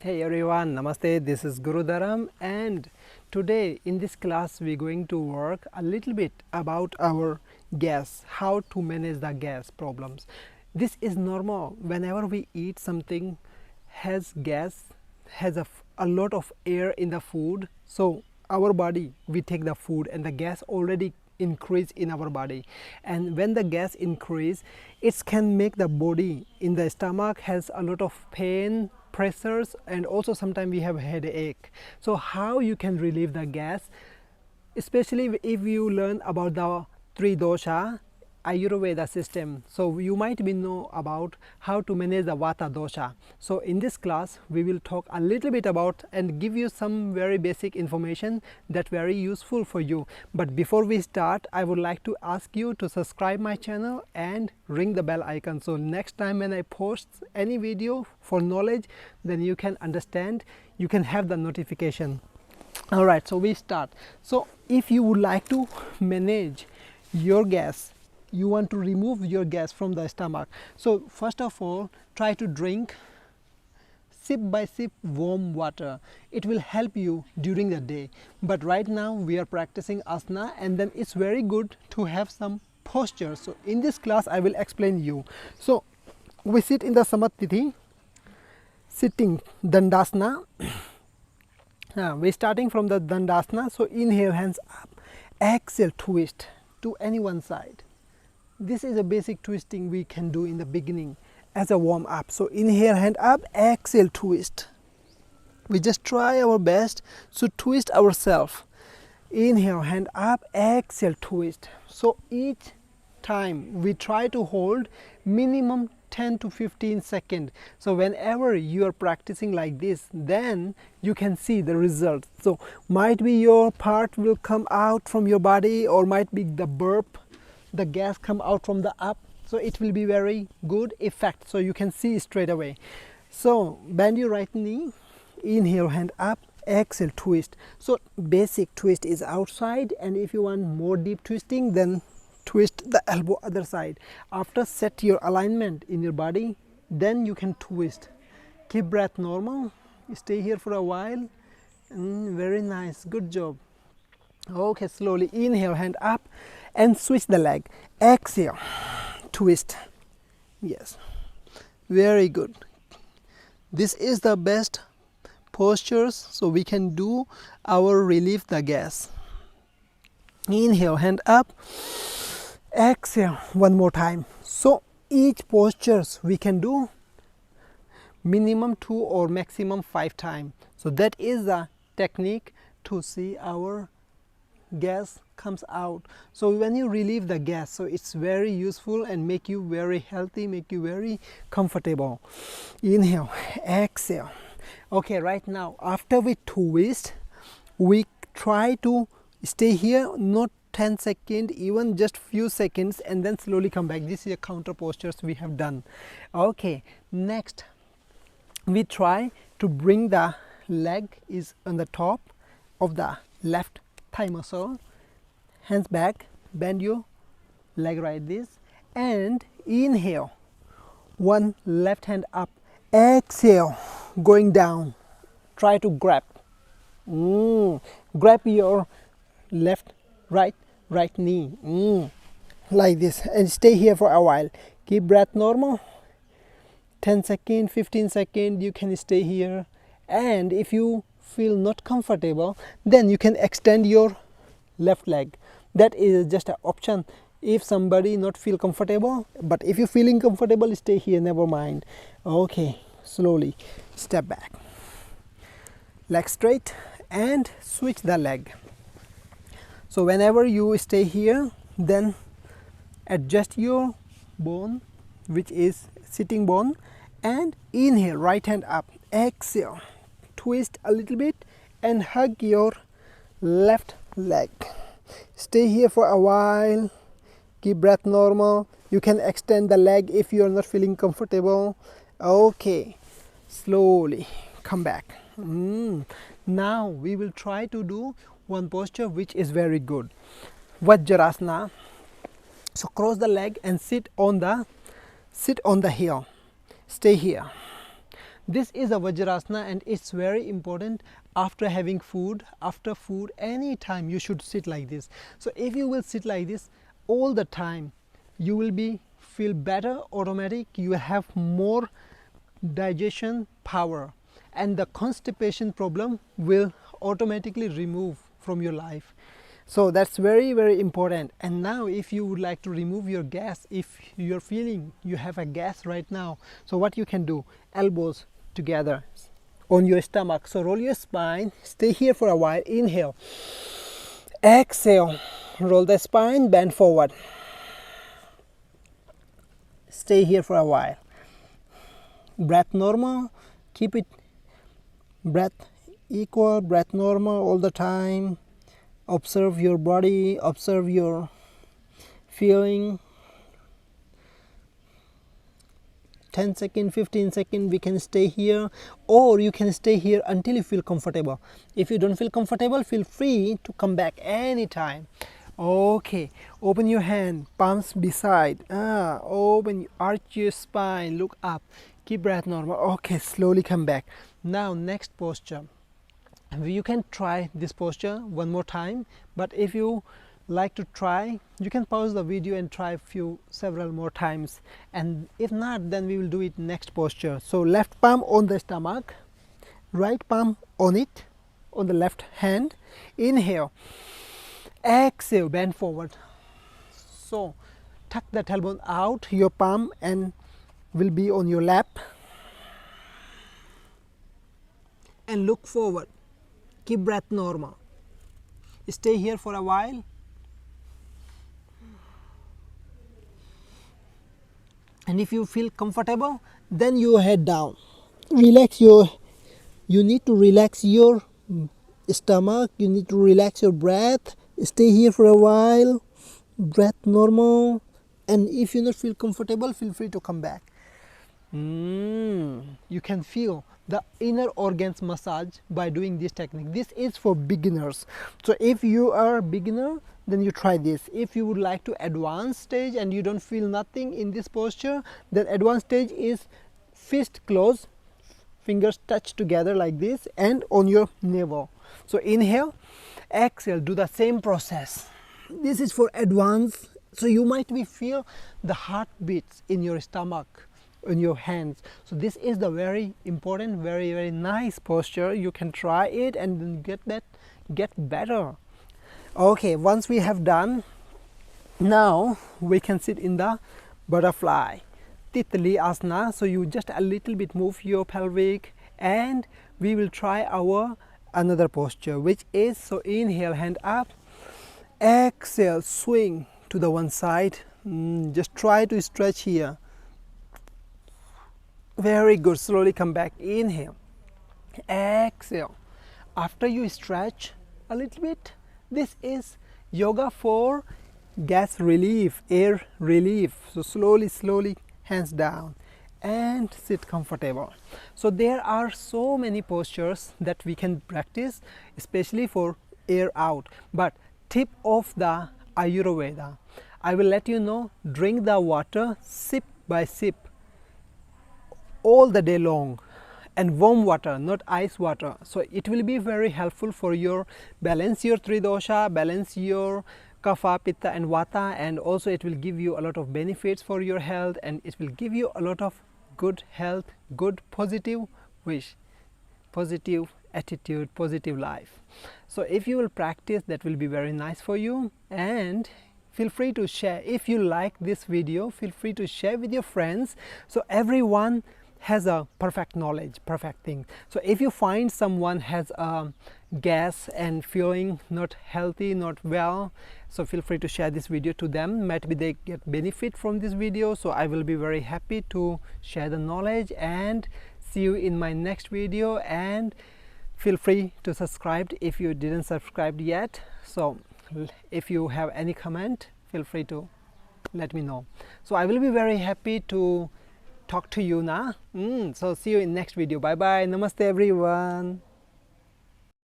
Hey everyone, Namaste, this is Guru Dharm, and today in this class we're going to work a little bit about our gas, how to manage the gas problems. This is normal whenever we eat something has gas, has a lot of air in the food, so our body, we take the food and the gas already increase in our body, and when the gas increase, it can make the body in the stomach has a lot of pain, pressures, and also sometimes we have headache. So how you can relieve the gas, especially if you learn about the three dosha Ayurveda system, so you might be know about how to manage the vata dosha. So in this class we will talk a little bit about and give you some very basic information that very useful for you. But before we start, I would like to ask you to subscribe my channel and ring the bell icon, so next time when I post any video for knowledge, then you can understand, you can have the notification. Alright, so we start. So if you would like to manage your gas, you want to remove your gas from the stomach, so first of all try to drink sip by sip warm water. It will help you during the day. But right now we are practicing asana, and then it's very good to have some posture. So in this class I will explain you. So we sit in the samatiti, sitting dandasana. We're starting from the dandasana. So inhale, hands up, exhale, twist to any one side. This is a basic twisting we can do in the beginning as a warm up. So inhale, hand up, exhale, twist. We just try our best to twist ourselves. Inhale, hand up, exhale, twist. So each time we try to hold minimum 10 to 15 seconds. So whenever you are practicing like this, then you can see the result. So might be your part will come out from your body, or might be the burp, the gas come out from the up, so it will be very good effect, so you can see straight away. So bend your right knee, inhale, hand up, exhale, twist. So basic twist is outside, and if you want more deep twisting, then twist the elbow other side. After set your alignment in your body, then you can twist. Keep breath normal, stay here for a while. Very nice, good job. Okay, slowly inhale, hand up and switch the leg. Exhale, twist. Yes, very good. This is the best postures, so we can do our relieve the gas. Inhale, hand up, exhale one more time. So each postures we can do minimum 2 or maximum 5 times. So that is the technique to see our gas comes out. So when you relieve the gas, so it's very useful and make you very healthy, make you very comfortable. Inhale, exhale. Okay, right now after we twist, we try to stay here not 10 seconds, even just few seconds, and then slowly come back. This is a counter postures we have done. Okay, next we try to bring the leg is on the top of the left thigh muscle, hands back, bend your leg like this, and inhale, one left hand up, exhale, going down, try to grab, grab your left right knee, like this, and stay here for a while. Keep breath normal, 10 seconds, 15 seconds, you can stay here. And if you feel not comfortable, then you can extend your left leg. That is just an option if somebody not feel comfortable, but if you feeling comfortable, stay here, never mind. Okay, slowly step back, leg straight, and switch the leg. So whenever you stay here, then adjust your bone, which is sitting bone, and inhale, right hand up, exhale, twist a little bit and hug your left leg. Stay here for a while, keep breath normal. You can extend the leg if you are not feeling comfortable. Okay, slowly come back. Now we will try to do one posture which is very good, Vjrasana. So cross the leg and sit on the heel. Stay here. This is a Vjrasana, and it's very important after having food, after food, any time you should sit like this. So if you will sit like this all the time, you will be feel better automatic, you will have more digestion power, and the constipation problem will automatically remove from your life. So that's very, very important. And now if you would like to remove your gas, if you're feeling you have a gas right now, so what you can do, elbows together on your stomach, so roll your spine, stay here for a while, inhale, exhale, roll the spine, bend forward, stay here for a while, breath normal, keep it breath equal, breath normal all the time. Observe your body, observe your feeling. 10 seconds, 15 seconds, we can stay here, or you can stay here until you feel comfortable. If you don't feel comfortable, feel free to come back anytime. Okay, open your hand, palms beside, open, arch your spine, look up, keep breath normal. Okay, slowly come back. Now next posture. You can try this posture one more time, but if you like to try, you can pause the video and try several more times, and if not, then we will do it next posture. So left palm on the stomach, right palm on it, on the left hand, inhale, exhale, bend forward. So tuck the tailbone out, your palm and will be on your lap, and look forward. Keep breath normal. Stay here for a while. And if you feel comfortable, then you head down. Relax you need to relax your stomach, you need to relax your breath. Stay here for a while, breath normal. And if you not feel comfortable, feel free to come back. You can feel the inner organs massage by doing this technique. This is for beginners. So if you are a beginner, then you try this. If you would like to advance stage and you don't feel nothing in this posture, then advanced stage is fist close, fingers touch together like this and on your navel. So inhale, exhale, do the same process. This is for advance. So you might feel the heartbeats in your stomach, in your hands. So this is the very important, very, very nice posture. You can try it and then get better. Okay, once we have done, now we can sit in the butterfly Titli asana. So you just a little bit move your pelvic, and we will try our another posture, which is, so inhale, hand up, exhale, swing to the one side. Just try to stretch here. Very good. Slowly come back. Inhale, exhale. After you stretch a little bit, this is yoga for gas relief, air relief. So slowly hands down and sit comfortable. So there are so many postures that we can practice, especially for air out. But tip of the Ayurveda, I will let you know, drink the water sip by sip all the day long, and warm water, not ice water. So it will be very helpful for your balance your three dosha, balance your kapha, pitta and vata, and also it will give you a lot of benefits for your health, and it will give you a lot of good health, good positive wish, positive attitude, positive life. So if you will practice, that will be very nice for you. And feel free to share. If you like this video, feel free to share with your friends. So everyone has a perfect knowledge, perfect thing. So if you find someone has a gas and feeling not healthy, not well, so feel free to share this video to them. Might be they get benefit from this video. So I will be very happy to share the knowledge, and see you in my next video. And feel free to subscribe if you didn't subscribe yet. So if you have any comment, feel free to let me know. So I will be very happy to talk to you now. So see you in next video. Bye bye. Namaste everyone.